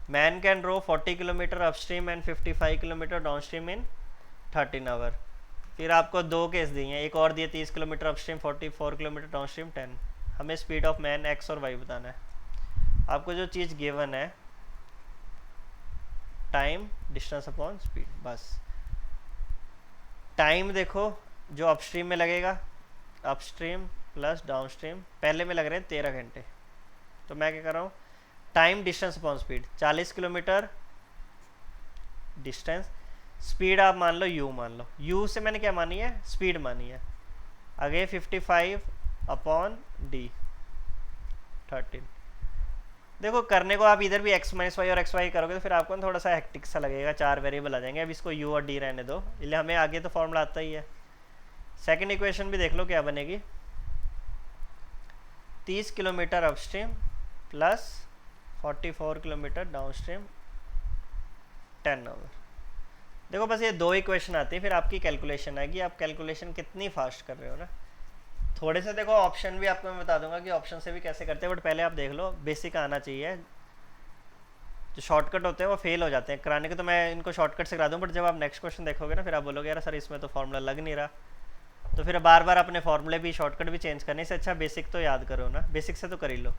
Man can row 40 kilometre upstream and 55 kilometre downstream in 13 hour. फिर आपको 2 केस दिए हैं, एक और दिए 30 किलोमीटर अपस्ट्रीम, 44 किलोमीटर डाउनस्ट्रीम 10। हमें स्पीड ऑफ मैन एक्स और वाई बताना है। आपको जो चीज़ गिवन है टाइम डिस्टेंस अपॉन स्पीड, बस। टाइम देखो जो अपस्ट्रीम में लगेगा, अपस्ट्रीम प्लस डाउनस्ट्रीम, पहले में लग रहे हैं 13 घंटे, तो मैं क्या कर रहा हूँ, time distance upon speed 40 kilometre distance, speed आप मान लो u मान लो, u से मैंने क्या मानी है, स्पीड मानी है। आगे 55/d 13। देखो करने को आप इधर भी x - y और xy करोगे तो फिर आपको थोड़ा सा हेक्टिक सा लगेगा, 4 वेरिएबल आ जाएंगे। अब इसको u और d रहने दो, इसलिए हमें आगे तो फॉर्मूला आता ही है। सेकंड इक्वेशन भी देख लो क्या बनेगी, 30 kilometre upstream plus 44 kilometre downstream 10 hour. देखो बस ये 2 इक्वेशन आती है, फिर आपकी कैलकुलेशन आएगी, आप कैलकुलेशन कितनी फास्ट कर रहे हो ना। थोड़े से देखो ऑप्शन भी आपको मैं बता दूंगा कि ऑप्शन से भी कैसे करते हैं, बट पहले आप देख लो, बेसिक आना चाहिए। जो शॉर्टकट होते हैं वो फेल हो जाते हैं कराने के, तो मैं इनको शॉर्टकट से करा दूँ, बट जब आप नेक्स्ट क्वेश्चन देखोगे ना फिर आप बोलोगे यार सर इसमें तो फॉर्मूला लग नहीं रहा, तो फिर बार बार अपने फॉर्मूले भी शॉर्टकट भी चेंज करने से अच्छा बेसिक तो याद करो ना, बेसिक से तो कर ही लो।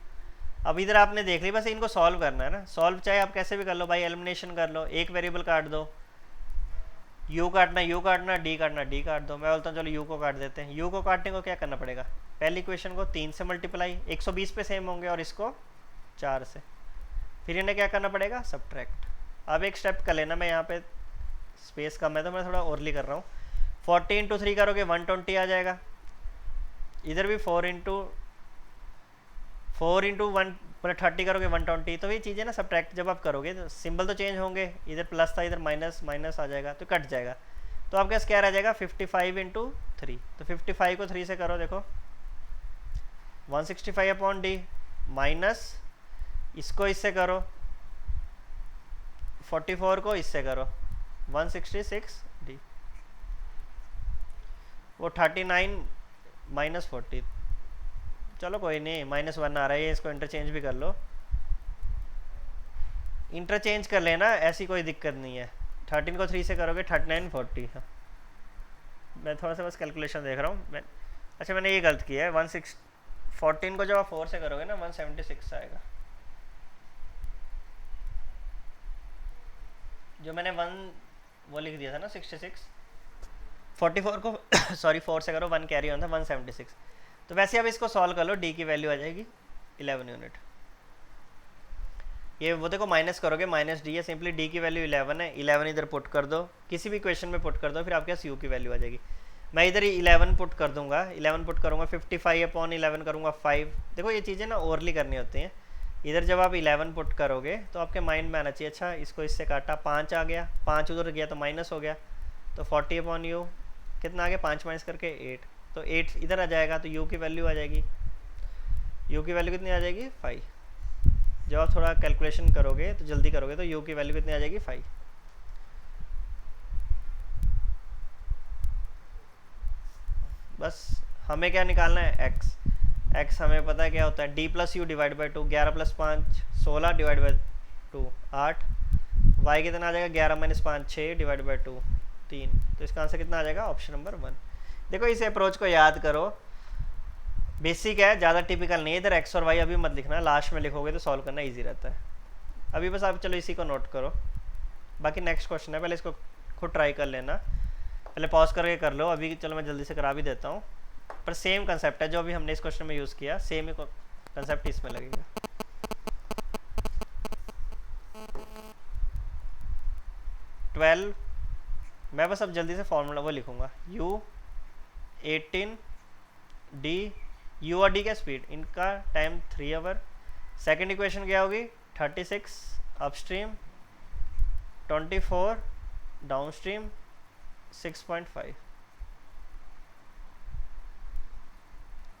अब इधर आपने देख ली, बस इनको सॉल्व करना है ना। सॉल्व चाहे आप कैसे भी कर लो भाई, एलिमिनेशन कर लो, एक वेरिएबल काट दो, u काटना u काटना, d काटना d काट दो। मैं बोलता हूँ चलो u को काट देते हैं। u को काटने को क्या करना पड़ेगा, पहली इक्वेशन को 3 से मल्टीप्लाई, 120 पे सेम होंगे, और इसको 4 से, फिर इन्हें क्या करना पड़ेगा, सब्ट्रैक्ट। अब एक स्टेप कर लेना, मैं यहाँ पे स्पेस कम है तो मैं थोड़ा ओरली कर रहा हूँ। 40 × 3 करोगे 120 आ जाएगा, इधर भी 4 × 1 मतलब 30 करोगे 120। तो ये चीज़ें ना सब्ट्रैक्ट जब आप करोगे तो सिंबल तो चेंज होंगे, इधर प्लस था इधर माइनस, माइनस आ जाएगा तो कट जाएगा। तो आपके पास क्या रह जाएगा, 55 × 3। तो 55 को 3 से करो, देखो 165/d माइनस इसको इससे करो 44 को इससे करो 166 डी, वो 39 माइनस 40, चलो कोई नहीं -1 आ रहा है, इसको इंटरचेंज भी कर लो, इंटरचेंज कर लेना, ऐसी कोई दिक्कत नहीं है। 13 को 3 से करोगे 39 40। हाँ मैं थोड़ा सा बस कैलकुलेशन देख रहा हूँ मैं, अच्छा मैंने ये गलत किया है, 14 को जब आप 4 से करोगे ना 176 आएगा, जो मैंने वो लिख दिया था ना 66, 44 को सॉरी 4 से करो 1 कैरी ऑन था 176। तो वैसे अब इसको सॉल्व कर लो, डी की वैल्यू आ जाएगी 11 यूनिट। ये वो देखो माइनस करोगे माइनस डी है, सिंपली डी की वैल्यू 11 है, 11 इधर पुट कर दो, किसी भी क्वेश्चन में पुट कर दो, फिर आपके पास यू की वैल्यू आ जाएगी। मैं इधर ही 11 पुट कर दूंगा, 11 पुट करूँगा 55/11 करूँगा 5। देखो ये चीज़ें ना ओवरली करनी होती हैं, इधर जब आप 11 पुट करोगे तो आपके माइंड में आना चाहिए अच्छा इसको इससे काटा 5 आ गया, 5 उधर गया तो माइनस हो गया, तो 40/u कितना आ गया, 5 माइनस करके 8, तो 8 इधर आ जाएगा, तो u की वैल्यू आ जाएगी, u की वैल्यू कितनी आ जाएगी 5। जब आप थोड़ा कैलकुलेशन करोगे तो जल्दी करोगे तो u की वैल्यू कितनी आ जाएगी 5। बस हमें क्या निकालना है x हमें पता है क्या होता है, d plus you divide by 2, 11 plus 5 16 divide by 2 8, y कितना आ जाएगा 11 माइनस 5 6 डिवाइड बाई 2 3, तो इसका आंसर कितना आ जाएगा ऑप्शन नंबर 1। देखो इस अप्रोच को याद करो, बेसिक है, ज़्यादा टिपिकल नहीं है, इधर x और y अभी मत लिखना, लास्ट में लिखोगे तो सॉल्व करना ईजी रहता है। अभी बस आप चलो इसी को नोट करो, बाकी नेक्स्ट क्वेश्चन है, पहले इसको खुद ट्राई कर लेना, पहले पॉज करके कर लो, अभी चलो मैं जल्दी से करा भी देता हूँ, पर सेम कंसेप्ट है जो अभी हमने इस क्वेश्चन में यूज़ किया, सेम ही कंसेप्ट इसमें लगेगा। 12 मैं बस अब जल्दी से फॉर्मूला वो लिखूंगा, u 18 d, u और d का स्पीड, इनका टाइम 3 आवर, सेकेंड इक्वेशन क्या होगी 36 अपस्ट्रीम 24 डाउनस्ट्रीम 6.5,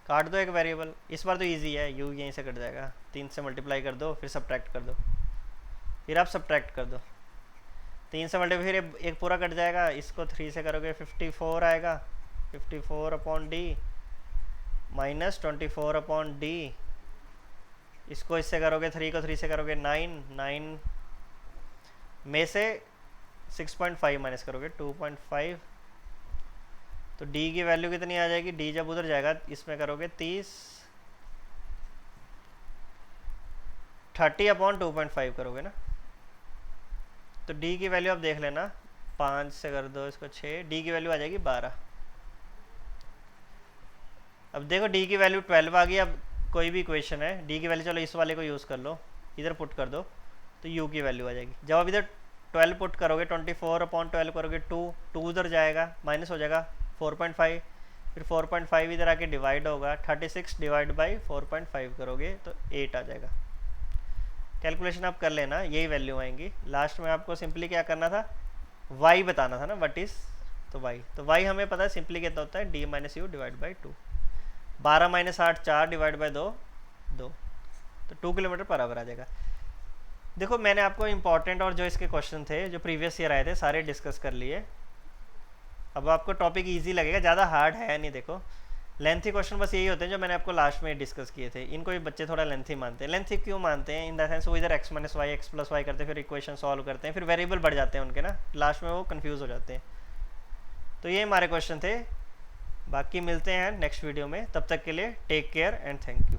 काट दो एक वेरिएबल, इस बार तो इजी है, u यहीं से कट जाएगा, 3 से मल्टीप्लाई कर दो, फिर सब्ट्रैक्ट कर दो, फिर आप सब्ट्रैक्ट कर दो, 3 से मल्टीप्लाई फिर एक पूरा कट जाएगा, इसको 3 से करोगे 54 आएगा, 54/d माइनस 24/d, इसको इससे करोगे 3 को 3 से करोगे 9 में से 6.5 माइनस करोगे 2.5, तो d की वैल्यू कितनी आ जाएगी, d जब उधर जाएगा इसमें करोगे 30/2.5 करोगे ना, तो d की वैल्यू आप देख लेना, 5 से कर दो इसको 6, d की वैल्यू आ जाएगी 12। अब देखो d की वैल्यू 12 आ गई, अब कोई भी इक्वेशन है d की वैल्यू, चलो इस वाले को यूज़ कर लो, इधर पुट कर दो तो u की वैल्यू आ जाएगी। जब आप इधर 12 पुट करोगे 24/12 करोगे 2 उधर जाएगा माइनस हो जाएगा 4.5, फिर 4.5 इधर आके डिवाइड होगा, 36 डिवाइड बाई 4.5 करोगे तो 8 आ जाएगा। कैलकुलेशन आप कर लेना, यही वैल्यू आएंगी। लास्ट में आपको सिंपली क्या करना था, y बताना था ना, व्हाट इज, तो y हमें पता है सिंपली कितना होता है, d minus you divide by 2, 12 minus 8 4 divide by 2 2, तो 2 किलोमीटर पर आवर आ जाएगा। देखो मैंने आपको इंपॉर्टेंट और जो इसके क्वेश्चन थे जो प्रीवियस ईयर आए थे सारे डिस्कस कर लिए, अब आपको टॉपिक इजी लगेगा, ज़्यादा हार्ड है नहीं। देखो लेंथी क्वेश्चन बस यही होते हैं जो मैंने आपको लास्ट में डिस्कस किए थे, इनको भी बच्चे थोड़ा लेंथी मानते हैं। लेंथी क्यों मानते हैं, इन द सेंस वो इधर x minus y x plus y करते हैं, फिर इक्वेशन सॉल्व करते हैं, फिर वेरिएबल बढ़ जाते हैं उनके ना, लास्ट में वो कंफ्यूज हो जाते हैं। तो ये हमारे क्वेश्चन थे, बाकी मिलते हैं नेक्स्ट वीडियो में, तब तक के लिए take care and thank you.